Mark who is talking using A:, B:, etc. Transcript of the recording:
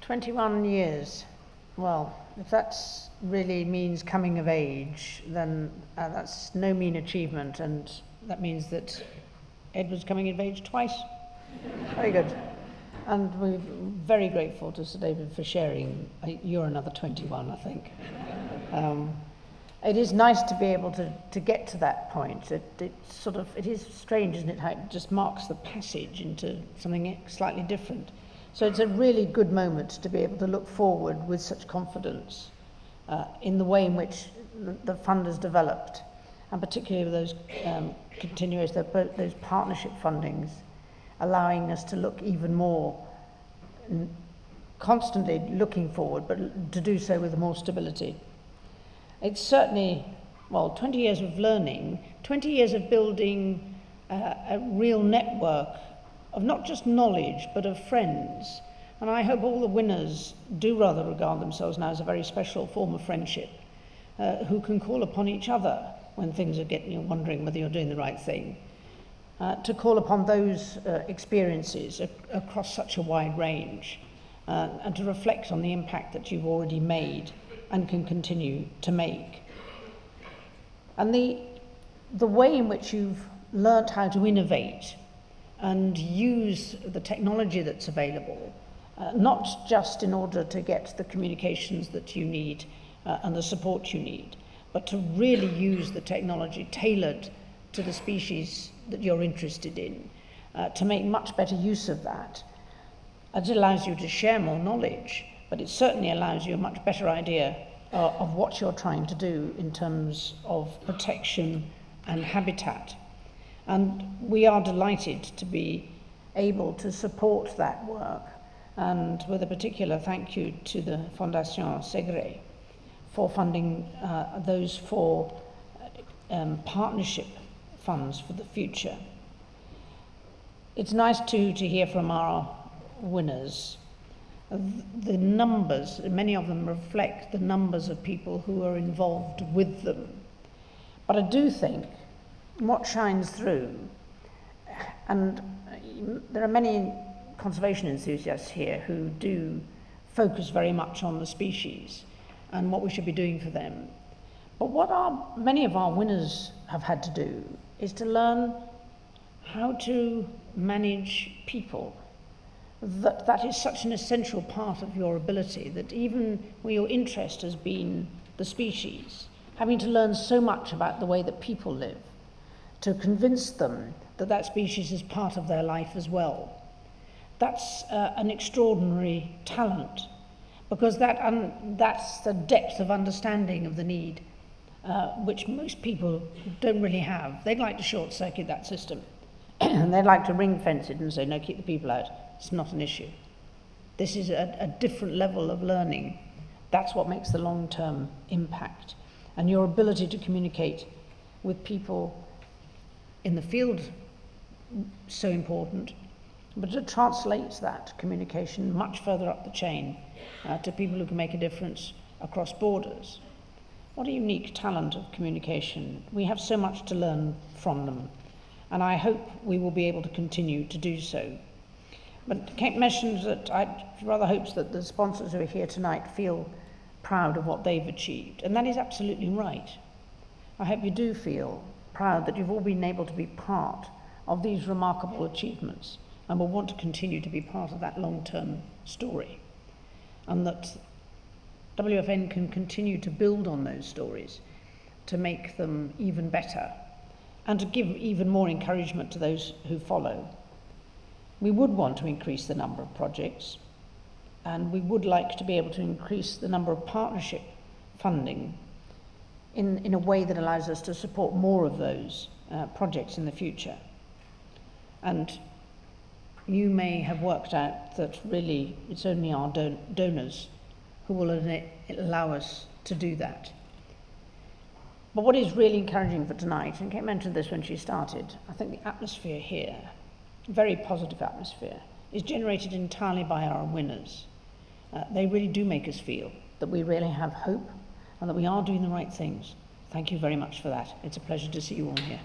A: 21 years. Well, if that really means coming of age, then that's no mean achievement, and that means that Ed was coming of age twice. Very good. And we're very grateful to Sir David for sharing. You're another 21, I think. It is nice to be able to get to that point. It is strange, isn't it, how it just marks the passage into something slightly different. So it's a really good moment to be able to look forward with such confidence in the way in which the fund has developed, and particularly with those those partnership fundings, allowing us to look even more, constantly looking forward, but to do so with more stability. It's certainly, 20 years of learning, 20 years of building a real network of not just knowledge, but of friends. And I hope all the winners do rather regard themselves now as a very special form of friendship, who can call upon each other when things are getting, wondering whether you're doing the right thing, to call upon those experiences across such a wide range, and to reflect on the impact that you've already made and can continue to make. And the way in which you've learnt how to innovate and use the technology that's available, not just in order to get the communications that you need and the support you need, but to really use the technology tailored to the species that you're interested in, to make much better use of that. It allows you to share more knowledge, but it certainly allows you a much better idea of what you're trying to do in terms of protection and habitat. And we are delighted to be able to support that work, and with a particular thank you to the Fondation Segre for funding those 4 partnership funds for the future. It's nice too to hear from our winners. The numbers, many of them reflect the numbers of people who are involved with them. But I do think what shines through, and there are many conservation enthusiasts here who do focus very much on the species and what we should be doing for them. But what many of our winners have had to do is to learn how to manage people. That is such an essential part of your ability, that even where your interest has been the species, having to learn so much about the way that people live, to convince them that that species is part of their life as well. That's an extraordinary talent, because that's the depth of understanding of the need, which most people don't really have. They'd like to short-circuit that system, and they'd like to ring-fence it and say, no, keep the people out. It's not an issue. This is a different level of learning. That's what makes the long-term impact. And your ability to communicate with people in the field, so important, but to translate that communication much further up the chain to people who can make a difference across borders. What a unique talent of communication. We have so much to learn from them, and I hope we will be able to continue to do so. But Kate mentioned that I rather hopes that the sponsors who are here tonight feel proud of what they've achieved, and that is absolutely right. I hope you do feel proud that you've all been able to be part of these remarkable achievements and will want to continue to be part of that long-term story, and that WFN can continue to build on those stories to make them even better and to give even more encouragement to those who follow. We would want to increase the number of projects, and we would like to be able to increase the number of partnership funding in a way that allows us to support more of those projects in the future. And you may have worked out that really it's only our donors who will allow us to do that. But what is really encouraging for tonight, and Kate mentioned this when she started, I think the atmosphere here, very positive atmosphere, is generated entirely by our winners. They really do make us feel that we really have hope and that we are doing the right things. Thank you very much for that. It's a pleasure to see you all here.